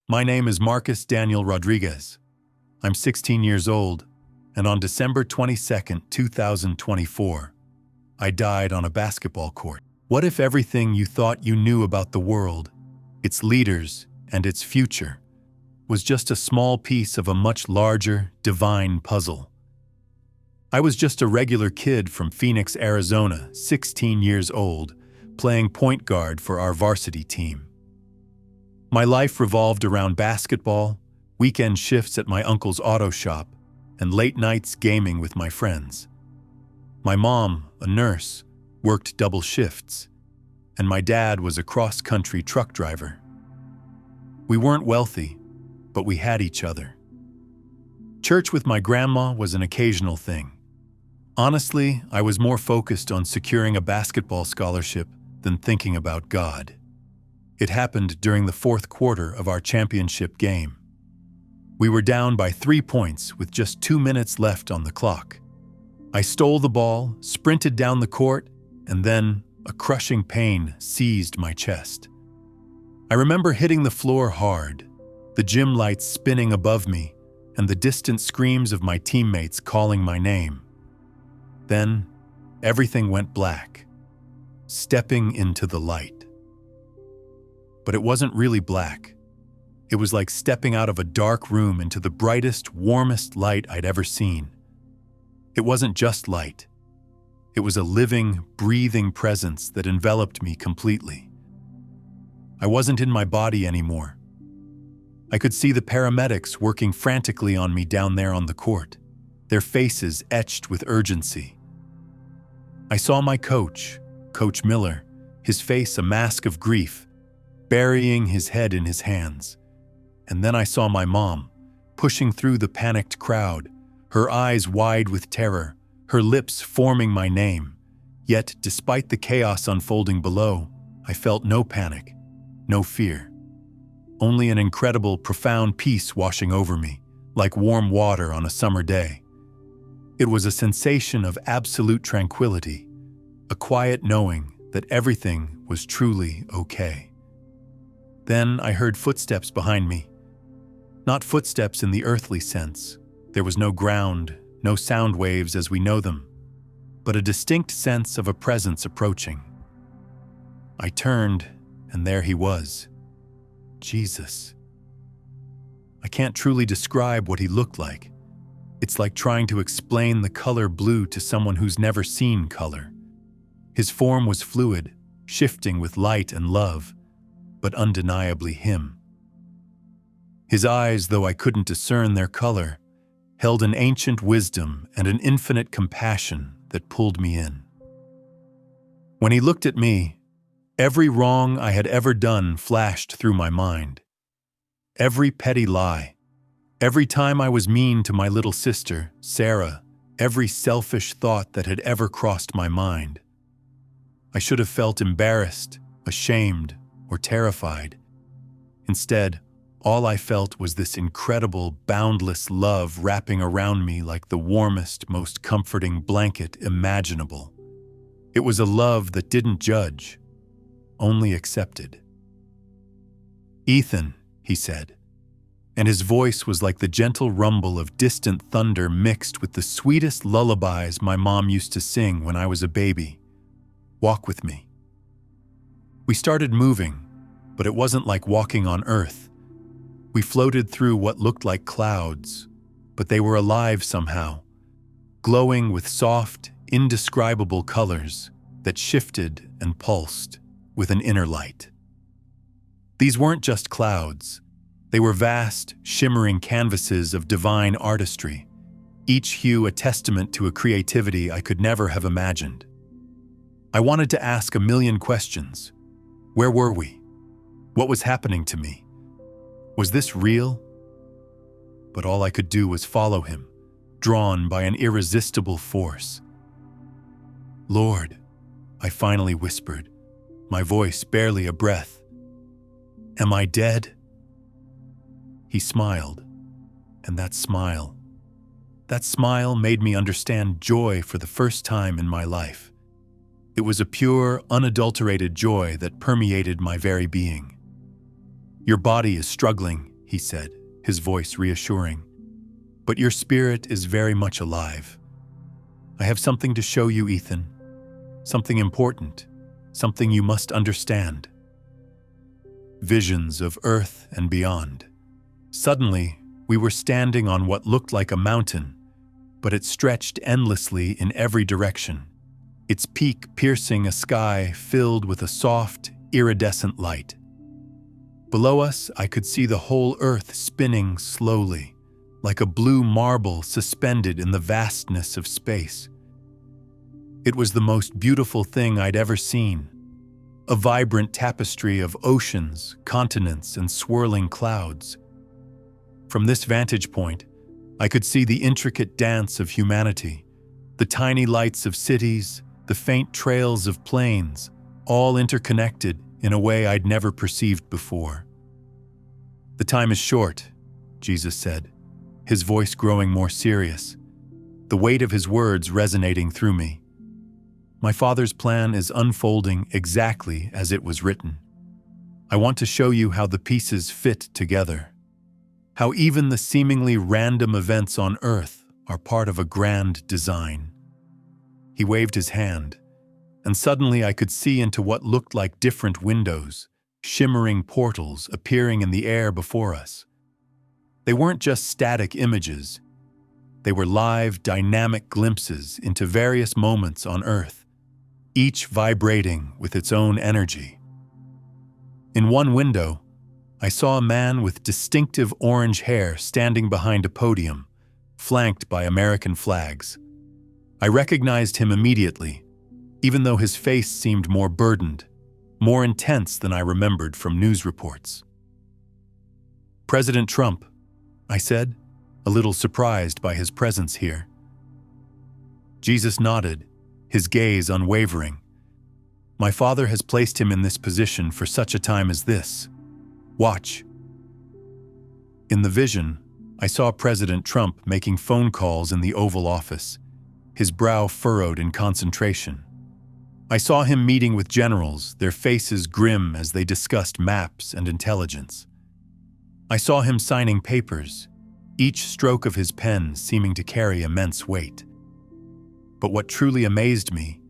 My name is Marcus Daniel Rodriguez. I'm 16 years old, and on December 22nd, 2024, I died on a basketball court. What if everything you thought you knew about the world, its leaders, and its future, was just a small piece of a much larger, divine puzzle? I was just a regular kid from Phoenix, Arizona, 16 years old, playing point guard for our varsity team. My life revolved around basketball, weekend shifts at my uncle's auto shop, and late nights gaming with my friends. My mom, a nurse, worked double shifts, and my dad was a cross-country truck driver. We weren't wealthy, but we had each other. Church with my grandma was an occasional thing. Honestly, I was more focused on securing a basketball scholarship than thinking about God. It happened during the fourth quarter of our championship game. We were down by 3 points with just 2 minutes left on the clock. I stole the ball, sprinted down the court, and then a crushing pain seized my chest. I remember hitting the floor hard, the gym lights spinning above me, and the distant screams of my teammates calling my name. Then, everything went black, stepping into the light. But it wasn't really black. It was like stepping out of a dark room into the brightest, warmest light I'd ever seen. It wasn't just light. It was a living, breathing presence that enveloped me completely. I wasn't in my body anymore. I could see the paramedics working frantically on me down there on the court, their faces etched with urgency. I saw my coach, Coach Miller, his face a mask of grief, burying his head in his hands. And then I saw my mom, pushing through the panicked crowd, her eyes wide with terror, her lips forming my name. Yet, despite the chaos unfolding below, I felt no panic, no fear. Only an incredible, profound peace washing over me, like warm water on a summer day. It was a sensation of absolute tranquility, a quiet knowing that everything was truly okay. Then I heard footsteps behind me. Not footsteps in the earthly sense. There was no ground, no sound waves as we know them, but a distinct sense of a presence approaching. I turned, and there he was. Jesus. I can't truly describe what he looked like. It's like trying to explain the color blue to someone who's never seen color. His form was fluid, shifting with light and love, but undeniably him. His eyes, though I couldn't discern their color, held an ancient wisdom and an infinite compassion that pulled me in. When he looked at me, every wrong I had ever done flashed through my mind. Every petty lie, every time I was mean to my little sister, Sarah, every selfish thought that had ever crossed my mind. I should have felt embarrassed, ashamed, or terrified. Instead, all I felt was this incredible, boundless love wrapping around me like the warmest, most comforting blanket imaginable. It was a love that didn't judge, only accepted. "Ethan," he said, and his voice was like the gentle rumble of distant thunder mixed with the sweetest lullabies my mom used to sing when I was a baby. "Walk with me." We started moving, but it wasn't like walking on earth. We floated through what looked like clouds, but they were alive somehow, glowing with soft, indescribable colors that shifted and pulsed with an inner light. These weren't just clouds. They were vast, shimmering canvases of divine artistry, each hue a testament to a creativity I could never have imagined. I wanted to ask a million questions. Where were we? What was happening to me? Was this real? But all I could do was follow him, drawn by an irresistible force. "Lord," I finally whispered, my voice barely a breath. "Am I dead?" He smiled, and that smile made me understand joy for the first time in my life. It was a pure, unadulterated joy that permeated my very being. "Your body is struggling," he said, his voice reassuring. "But your spirit is very much alive. I have something to show you, Ethan. Something important, something you must understand." Visions of Earth and beyond. Suddenly, we were standing on what looked like a mountain, but it stretched endlessly in every direction, its peak piercing a sky filled with a soft, iridescent light. Below us, I could see the whole Earth spinning slowly, like a blue marble suspended in the vastness of space. It was the most beautiful thing I'd ever seen, a vibrant tapestry of oceans, continents, and swirling clouds. From this vantage point, I could see the intricate dance of humanity, the tiny lights of cities, the faint trails of planes, all interconnected in a way I'd never perceived before. "The time is short," Jesus said, his voice growing more serious, the weight of his words resonating through me. "My Father's plan is unfolding exactly as it was written. I want to show you how the pieces fit together, how even the seemingly random events on Earth are part of a grand design." He waved his hand, and suddenly I could see into what looked like different windows, shimmering portals appearing in the air before us. They weren't just static images. They were live, dynamic glimpses into various moments on Earth, each vibrating with its own energy. In one window, I saw a man with distinctive orange hair standing behind a podium, flanked by American flags. I recognized him immediately, even though his face seemed more burdened, more intense than I remembered from news reports. "President Trump," I said, a little surprised by his presence here. Jesus nodded, his gaze unwavering. "My Father has placed him in this position for such a time as this. Watch." In the vision, I saw President Trump making phone calls in the Oval Office, his brow furrowed in concentration. I saw him meeting with generals, their faces grim as they discussed maps and intelligence. I saw him signing papers, each stroke of his pen seeming to carry immense weight. But what truly amazed me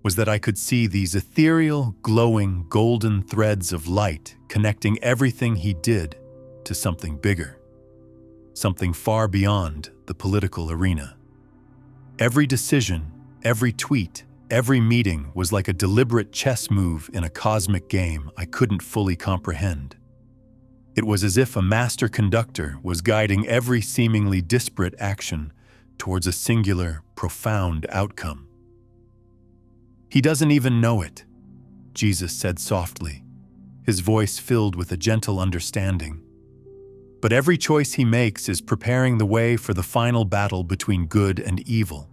was that I could see these ethereal, glowing, golden threads of light connecting everything he did to something bigger, something far beyond the political arena. Every decision, every tweet, every meeting was like a deliberate chess move in a cosmic game I couldn't fully comprehend. It was as if a master conductor was guiding every seemingly disparate action towards a singular, profound outcome. "He doesn't even know it," Jesus said softly, his voice filled with a gentle understanding. "But every choice he makes is preparing the way for the final battle between good and evil.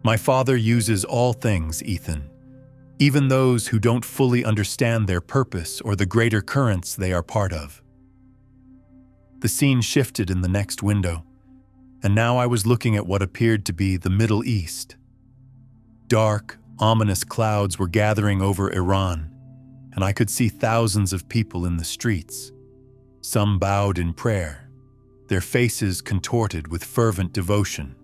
My Father uses all things, Ethan, even those who don't fully understand their purpose or the greater currents they are part of." The scene shifted in the next window, and now I was looking at what appeared to be the Middle East. Dark, ominous clouds were gathering over Iran, and I could see thousands of people in the streets. Some bowed in prayer, their faces contorted with fervent devotion.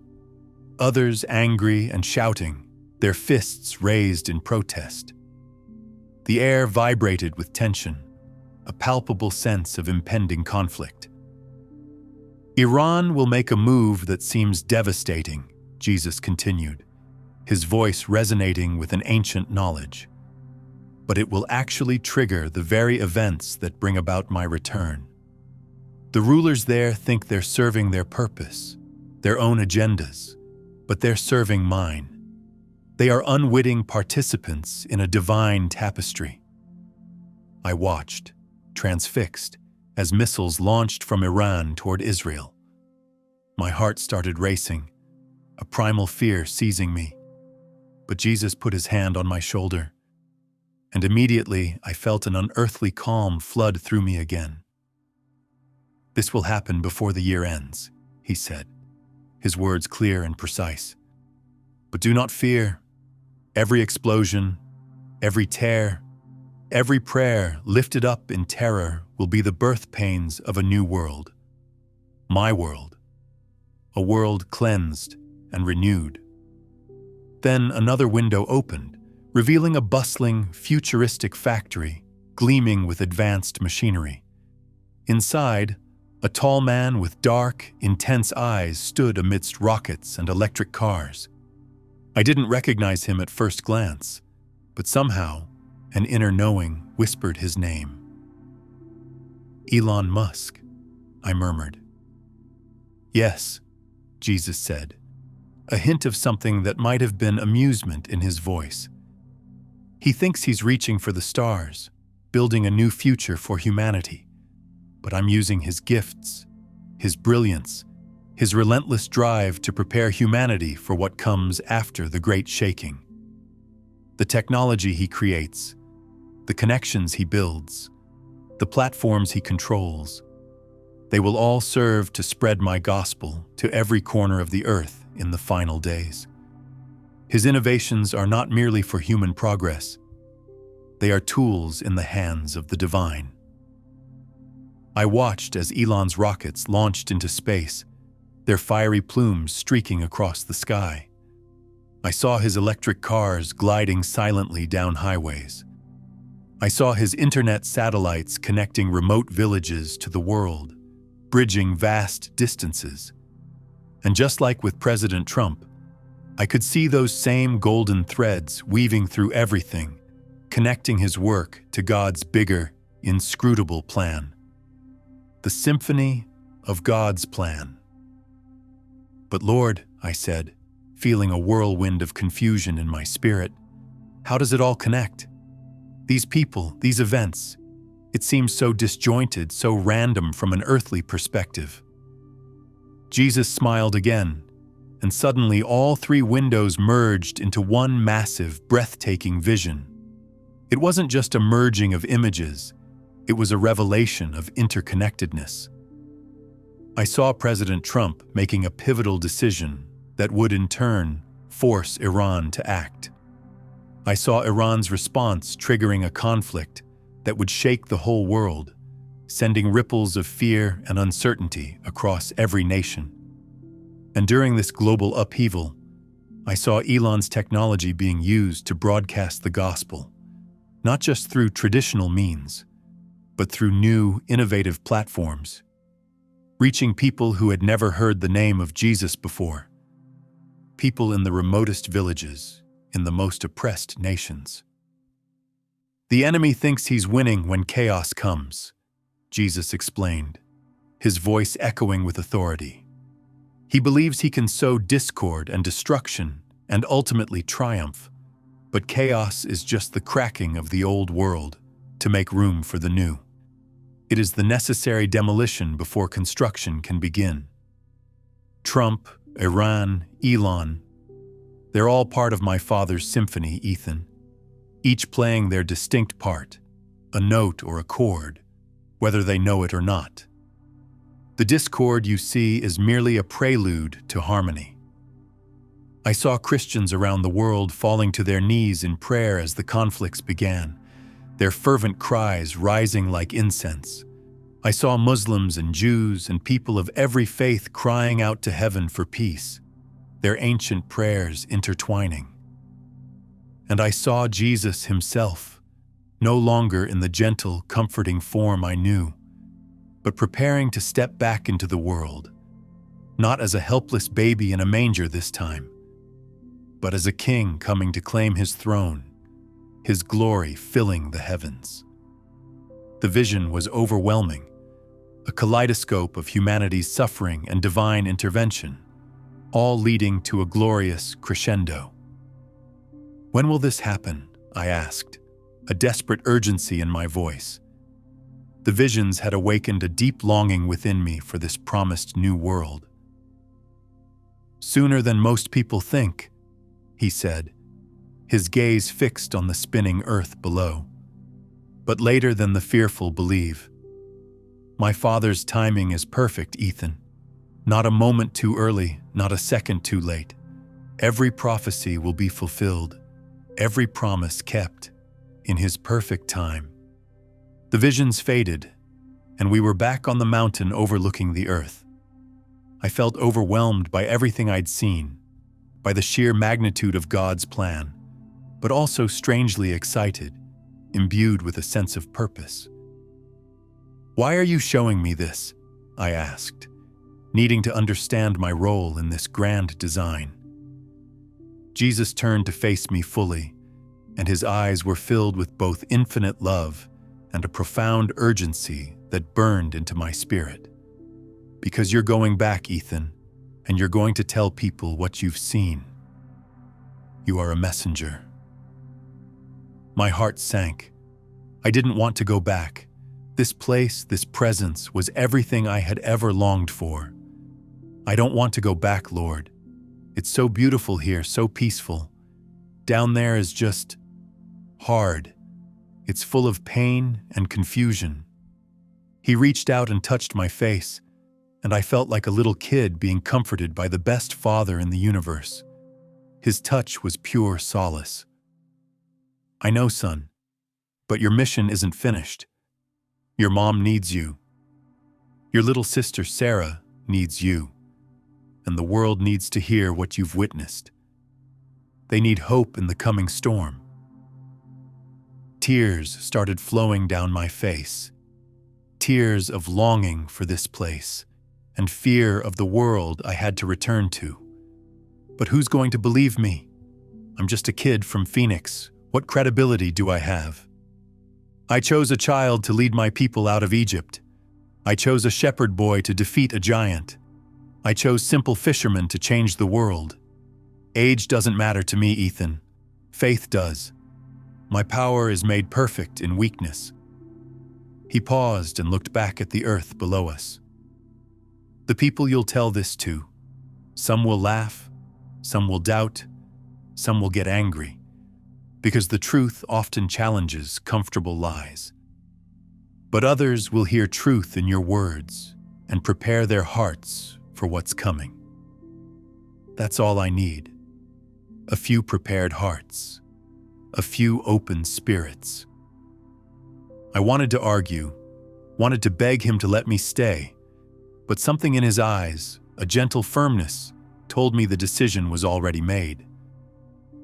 Others angry and shouting, their fists raised in protest. The air vibrated with tension, a palpable sense of impending conflict. "Iran will make a move that seems devastating," Jesus continued, his voice resonating with an ancient knowledge. "But it will actually trigger the very events that bring about my return. The rulers there think they're serving their purpose, their own agendas, but they're serving mine. They are unwitting participants in a divine tapestry." I watched, transfixed, as missiles launched from Iran toward Israel. My heart started racing, a primal fear seizing me. But Jesus put his hand on my shoulder, and immediately I felt an unearthly calm flood through me again. "This will happen before the year ends," he said, his words clear and precise. "But do not fear. Every explosion, every tear, Every prayer lifted up in terror will be the birth pains of a new world. My world. A world cleansed and renewed. Then another window opened, revealing a bustling, futuristic factory, gleaming with advanced machinery. Inside, a tall man with dark, intense eyes stood amidst rockets and electric cars. I didn't recognize him at first glance, but somehow, an inner knowing whispered his name. Elon Musk, I murmured. Yes, Jesus said, a hint of something that might have been amusement in his voice. He thinks he's reaching for the stars, building a new future for humanity. But I'm using his gifts, his brilliance, his relentless drive to prepare humanity for what comes after the great shaking. The technology he creates, the connections he builds, the platforms he controls, they will all serve to spread my gospel to every corner of the earth in the final days. His innovations are not merely for human progress. They are tools in the hands of the divine. I watched as Elon's rockets launched into space, their fiery plumes streaking across the sky. I saw his electric cars gliding silently down highways. I saw his internet satellites connecting remote villages to the world, bridging vast distances. And just like with President Trump, I could see those same golden threads weaving through everything, connecting his work to God's bigger, inscrutable plan. The symphony of God's plan. But Lord, I said, feeling a whirlwind of confusion in my spirit, how does it all connect? These people, these events, it seems so disjointed, so random from an earthly perspective. Jesus smiled again, and suddenly all three windows merged into one massive, breathtaking vision. It wasn't just a merging of images, it was a revelation of interconnectedness. I saw President Trump making a pivotal decision that would in turn force Iran to act. I saw Iran's response triggering a conflict that would shake the whole world, sending ripples of fear and uncertainty across every nation. And during this global upheaval, I saw Elon's technology being used to broadcast the gospel, not just through traditional means, but through new, innovative platforms, reaching people who had never heard the name of Jesus before, people in the remotest villages, in the most oppressed nations. The enemy thinks he's winning when chaos comes, Jesus explained, his voice echoing with authority. He believes he can sow discord and destruction and ultimately triumph, but chaos is just the cracking of the old world to make room for the new. It is the necessary demolition before construction can begin. Trump, Iran, Elon, they're all part of my father's symphony, Ethan, each playing their distinct part, a note or a chord, whether they know it or not. The discord you see is merely a prelude to harmony. I saw Christians around the world falling to their knees in prayer as the conflicts began, their fervent cries rising like incense. I saw Muslims and Jews and people of every faith crying out to heaven for peace, their ancient prayers intertwining. And I saw Jesus himself, no longer in the gentle, comforting form I knew, but preparing to step back into the world, not as a helpless baby in a manger this time, but as a king coming to claim his throne, his glory filling the heavens. The vision was overwhelming, a kaleidoscope of humanity's suffering and divine intervention, all leading to a glorious crescendo. When will this happen? I asked, a desperate urgency in my voice. The visions had awakened a deep longing within me for this promised new world. Sooner than most people think, he said, his gaze fixed on the spinning earth below. But later than the fearful believe. My father's timing is perfect, Ethan. Not a moment too early, not a second too late. Every prophecy will be fulfilled, every promise kept, in His perfect time. The visions faded, and we were back on the mountain overlooking the earth. I felt overwhelmed by everything I'd seen, by the sheer magnitude of God's plan, but also strangely excited, imbued with a sense of purpose. "Why are you showing me this?" I asked, needing to understand my role in this grand design. Jesus turned to face me fully, and His eyes were filled with both infinite love and a profound urgency that burned into my spirit. "Because you're going back, Ethan, and you're going to tell people what you've seen. You are a messenger." My heart sank. I didn't want to go back. This place, this presence, was everything I had ever longed for. "I don't want to go back, Lord. It's so beautiful here, so peaceful. Down there is just hard. It's full of pain and confusion." He reached out and touched my face, and I felt like a little kid being comforted by the best father in the universe. His touch was pure solace. "I know, son, but your mission isn't finished. Your mom needs you. Your little sister, Sarah, needs you. And the world needs to hear what you've witnessed. They need hope in the coming storm." Tears started flowing down my face. Tears of longing for this place and fear of the world I had to return to. But who's going to believe me? I'm just a kid from Phoenix. What credibility do I have? I chose a child to lead my people out of Egypt. I chose a shepherd boy to defeat a giant. I chose simple fishermen to change the world. Age doesn't matter to me, Ethan. Faith does. My power is made perfect in weakness. He paused and looked back at the earth below us. "The people you'll tell this to, some will laugh, some will doubt, some will get angry, because the truth often challenges comfortable lies. But others will hear truth in your words and prepare their hearts for what's coming. That's all I need. A few prepared hearts, a few open spirits." I wanted to argue, wanted to beg him to let me stay, but something in his eyes, a gentle firmness, told me the decision was already made.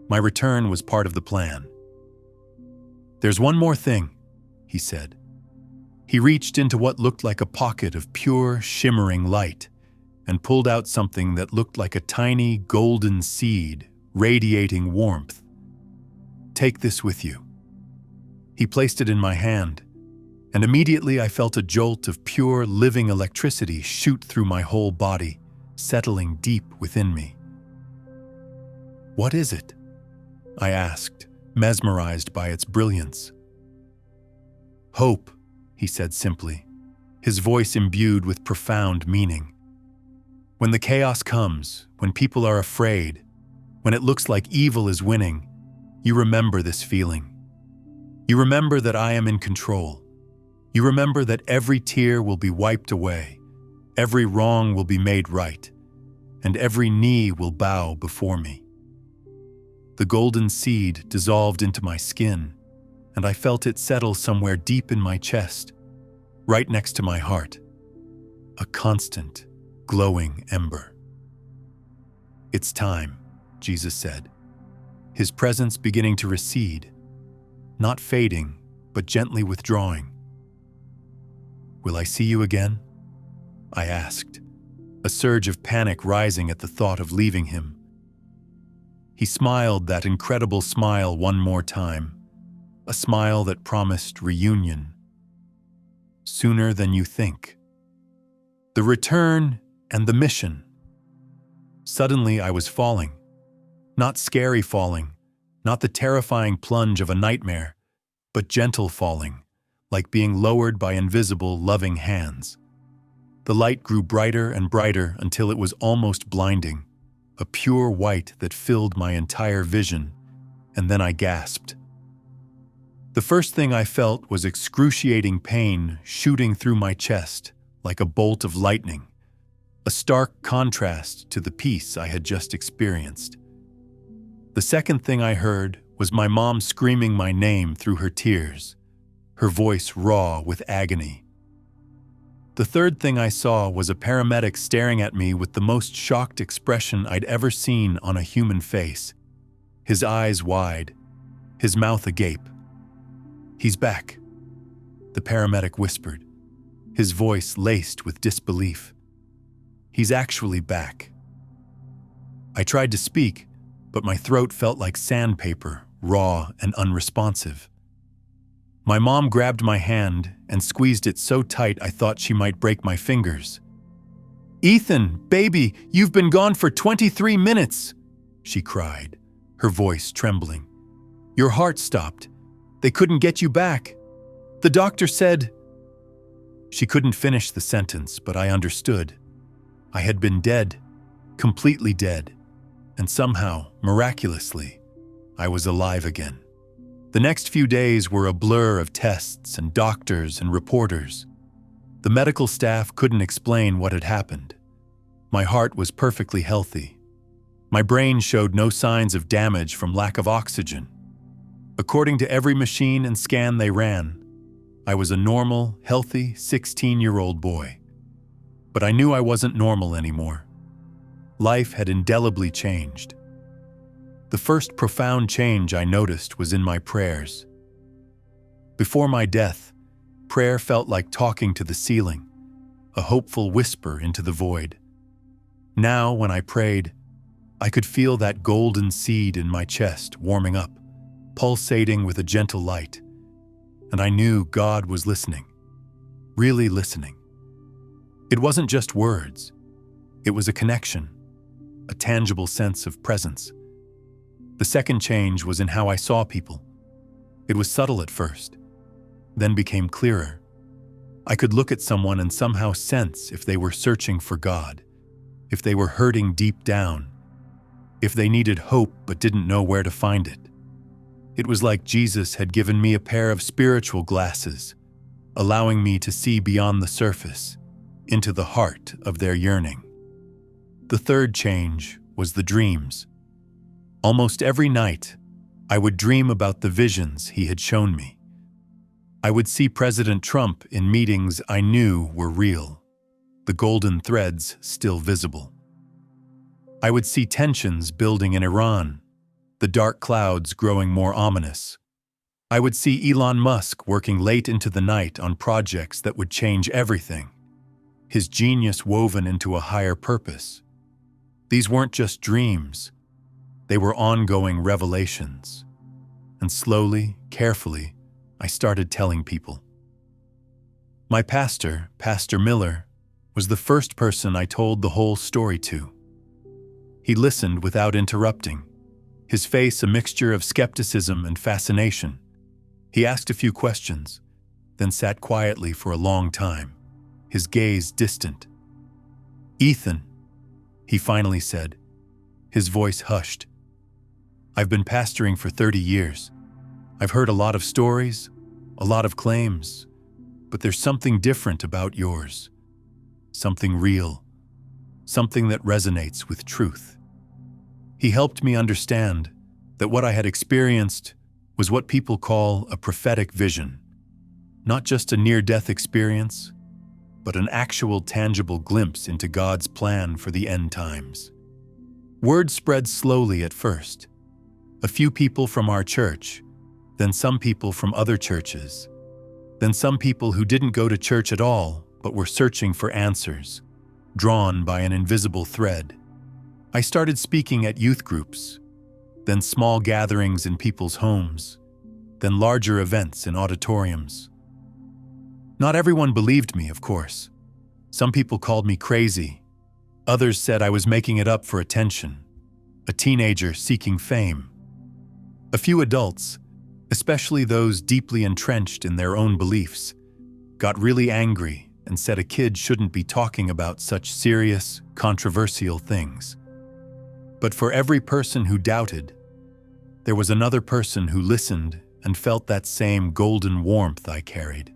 My return was part of the plan. "There's one more thing," he said. He reached into what looked like a pocket of pure, shimmering light and pulled out something that looked like a tiny golden seed radiating warmth. "Take this with you." He placed it in my hand, and immediately I felt a jolt of pure, living electricity shoot through my whole body, settling deep within me. "What is it?" I asked, mesmerized by its brilliance. "Hope," he said simply, his voice imbued with profound meaning. "When the chaos comes, when people are afraid, when it looks like evil is winning, you remember this feeling. You remember that I am in control. You remember that every tear will be wiped away, every wrong will be made right, and every knee will bow before me." The golden seed dissolved into my skin, and I felt it settle somewhere deep in my chest, right next to my heart, a constant, glowing ember. "It's time," Jesus said, His presence beginning to recede, not fading, but gently withdrawing. "Will I see you again?" I asked, a surge of panic rising at the thought of leaving him. He smiled that incredible smile one more time, a smile that promised reunion. "Sooner than you think." The return and the mission. Suddenly I was falling. Not scary falling, not the terrifying plunge of a nightmare, but gentle falling, like being lowered by invisible, loving hands. The light grew brighter and brighter until it was almost blinding, a pure white that filled my entire vision, and then I gasped. The first thing I felt was excruciating pain shooting through my chest like a bolt of lightning, a stark contrast to the peace I had just experienced. The second thing I heard was my mom screaming my name through her tears, her voice raw with agony. The third thing I saw was a paramedic staring at me with the most shocked expression I'd ever seen on a human face. His eyes wide, his mouth agape. "He's back," the paramedic whispered, his voice laced with disbelief. "He's actually back." I tried to speak, but my throat felt like sandpaper, raw and unresponsive. My mom grabbed my hand and squeezed it so tight I thought she might break my fingers. "Ethan, baby, you've been gone for 23 minutes, she cried, her voice trembling. "Your heart stopped. They couldn't get you back. The doctor said—" She couldn't finish the sentence, but I understood. I had been dead, completely dead, and somehow, miraculously, I was alive again. The next few days were a blur of tests and doctors and reporters. The medical staff couldn't explain what had happened. My heart was perfectly healthy. My brain showed no signs of damage from lack of oxygen. According to every machine and scan they ran, I was a normal, healthy 16-year-old boy. But I knew I wasn't normal anymore. Life had indelibly changed. The first profound change I noticed was in my prayers. Before my death, prayer felt like talking to the ceiling, a hopeful whisper into the void. Now, when I prayed, I could feel that golden seed in my chest warming up, pulsating with a gentle light, and I knew God was listening, really listening. It wasn't just words. It was a connection, a tangible sense of presence. The second change was in how I saw people. It was subtle at first, then became clearer. I could look at someone and somehow sense if they were searching for God, if they were hurting deep down, if they needed hope but didn't know where to find it. It was like Jesus had given me a pair of spiritual glasses, allowing me to see beyond the surface, into the heart of their yearning. The third change was the dreams. Almost every night, I would dream about the visions he had shown me. I would see President Trump in meetings I knew were real, the golden threads still visible. I would see tensions building in Iran, the dark clouds growing more ominous. I would see Elon Musk working late into the night on projects that would change everything, his genius woven into a higher purpose. These weren't just dreams. They were ongoing revelations. And slowly, carefully, I started telling people. My pastor, Pastor Miller, was the first person I told the whole story to. He listened without interrupting, his face a mixture of skepticism and fascination. He asked a few questions, then sat quietly for a long time, his gaze distant. "Ethan," he finally said, his voice hushed. "I've been pastoring for 30 years. I've heard a lot of stories, a lot of claims, but there's something different about yours. Something real, something that resonates with truth." He helped me understand that what I had experienced was what people call a prophetic vision, not just a near-death experience, but an actual tangible glimpse into God's plan for the end times. Word spread slowly at first. A few people from our church, then some people from other churches, then some people who didn't go to church at all but were searching for answers, drawn by an invisible thread. I started speaking at youth groups, then small gatherings in people's homes, then larger events in auditoriums. Not everyone believed me, of course. Some people called me crazy. Others said I was making it up for attention, a teenager seeking fame. A few adults, especially those deeply entrenched in their own beliefs, got really angry and said a kid shouldn't be talking about such serious, controversial things. But for every person who doubted, there was another person who listened and felt that same golden warmth I carried,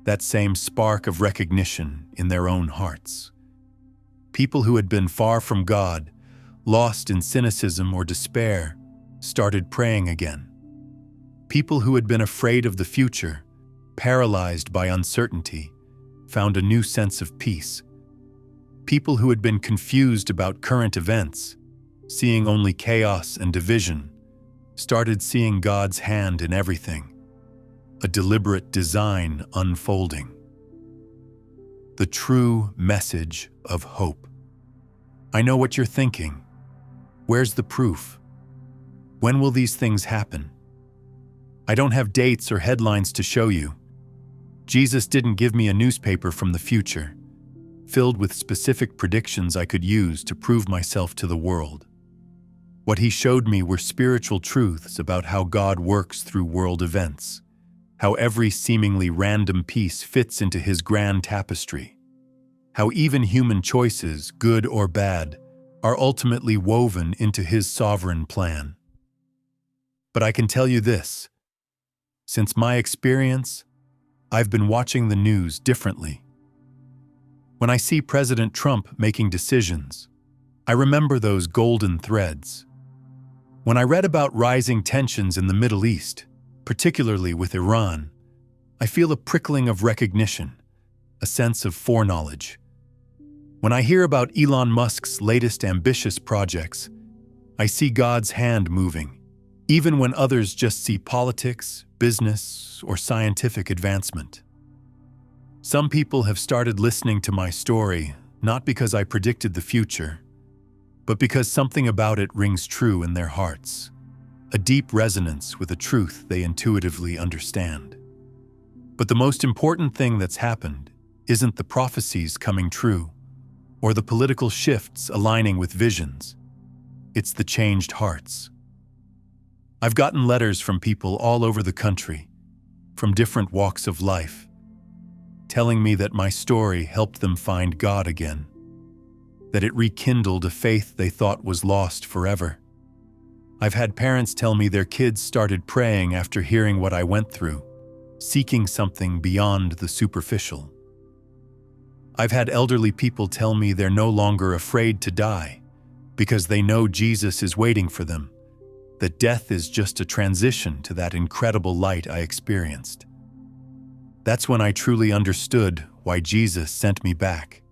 that same spark of recognition in their own hearts. People who had been far from God, lost in cynicism or despair, started praying again. People who had been afraid of the future, paralyzed by uncertainty, found a new sense of peace. People who had been confused about current events, seeing only chaos and division, started seeing God's hand in everything, a deliberate design unfolding. The true message of hope. I know what you're thinking. Where's the proof? When will these things happen? I don't have dates or headlines to show you. Jesus didn't give me a newspaper from the future, filled with specific predictions I could use to prove myself to the world. What he showed me were spiritual truths about how God works through world events, how every seemingly random piece fits into his grand tapestry, how even human choices, good or bad, are ultimately woven into his sovereign plan. But I can tell you this, since my experience, I've been watching the news differently. When I see President Trump making decisions, I remember those golden threads. When I read about rising tensions in the Middle East, particularly with Iran, I feel a prickling of recognition, a sense of foreknowledge. When I hear about Elon Musk's latest ambitious projects, I see God's hand moving, even when others just see politics, business, or scientific advancement. Some people have started listening to my story, not because I predicted the future, but because something about it rings true in their hearts, a deep resonance with a truth they intuitively understand. But the most important thing that's happened isn't the prophecies coming true, or the political shifts aligning with visions. It's the changed hearts. I've gotten letters from people all over the country, from different walks of life, telling me that my story helped them find God again, that it rekindled a faith they thought was lost forever. I've had parents tell me their kids started praying after hearing what I went through, seeking something beyond the superficial. I've had elderly people tell me they're no longer afraid to die because they know Jesus is waiting for them, that death is just a transition to that incredible light I experienced. That's when I truly understood why Jesus sent me back.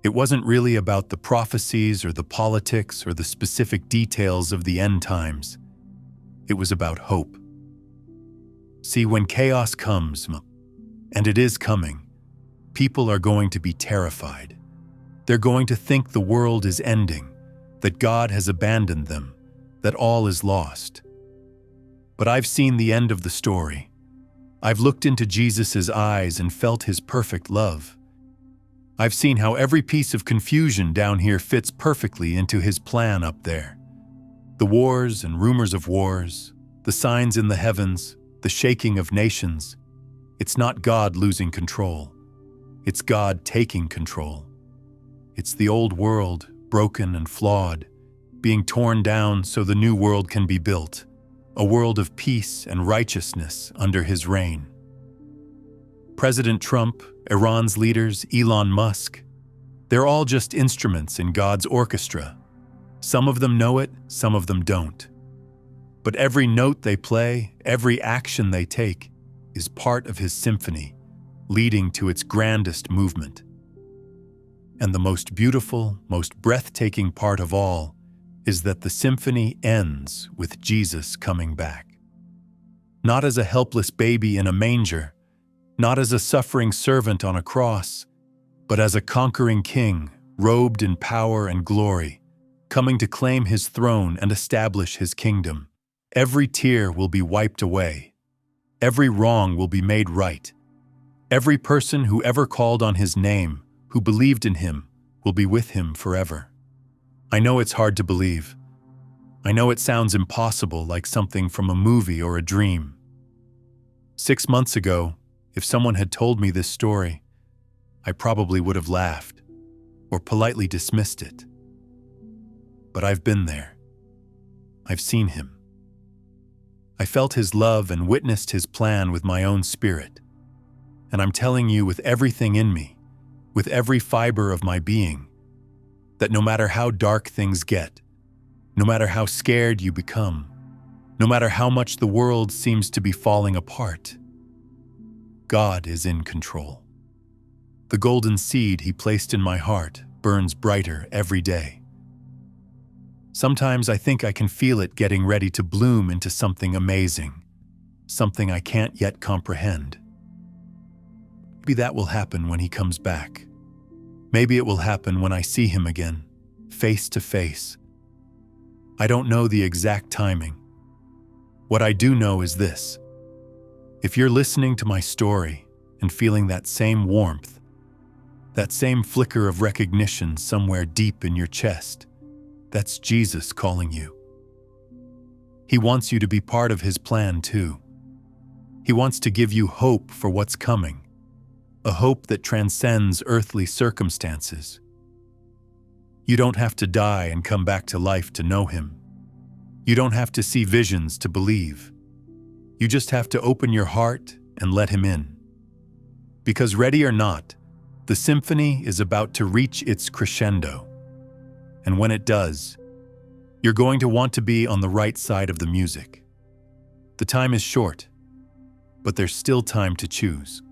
It wasn't really about the prophecies or the politics or the specific details of the end times. It was about hope. See, when chaos comes, and it is coming, people are going to be terrified. They're going to think the world is ending, that God has abandoned them, that all is lost. But I've seen the end of the story. I've looked into Jesus' eyes and felt his perfect love. I've seen how every piece of confusion down here fits perfectly into his plan up there. The wars and rumors of wars, the signs in the heavens, the shaking of nations. It's not God losing control. It's God taking control. It's the old world, broken and flawed, being torn down so the new world can be built, a world of peace and righteousness under his reign. President Trump, Iran's leaders, Elon Musk, they're all just instruments in God's orchestra. Some of them know it, some of them don't. But every note they play, every action they take, is part of his symphony, leading to its grandest movement. And the most beautiful, most breathtaking part of all is that the symphony ends with Jesus coming back. Not as a helpless baby in a manger, not as a suffering servant on a cross, but as a conquering king, robed in power and glory, coming to claim his throne and establish his kingdom. Every tear will be wiped away. Every wrong will be made right. Every person who ever called on his name, who believed in him, will be with him forever. I know it's hard to believe. I know it sounds impossible, like something from a movie or a dream. 6 months ago, if someone had told me this story, I probably would have laughed or politely dismissed it. But I've been there. I've seen him. I felt his love and witnessed his plan with my own spirit. And I'm telling you with everything in me, with every fiber of my being, that no matter how dark things get, No matter how scared you become, no matter how much the world seems to be falling apart, God is in control. The golden seed He placed in my heart burns brighter every day. Sometimes I think I can feel it getting ready to bloom into something amazing, something I can't yet comprehend. Maybe that will happen when He comes back. Maybe it will happen when I see Him again, face to face. I don't know the exact timing. What I do know is this: if you're listening to my story and feeling that same warmth, that same flicker of recognition somewhere deep in your chest, that's Jesus calling you. He wants you to be part of His plan too. He wants to give you hope for what's coming, a hope that transcends earthly circumstances. You don't have to die and come back to life to know Him. You don't have to see visions to believe. You just have to open your heart and let Him in. Because ready or not, the symphony is about to reach its crescendo. And when it does, you're going to want to be on the right side of the music. The time is short, but there's still time to choose.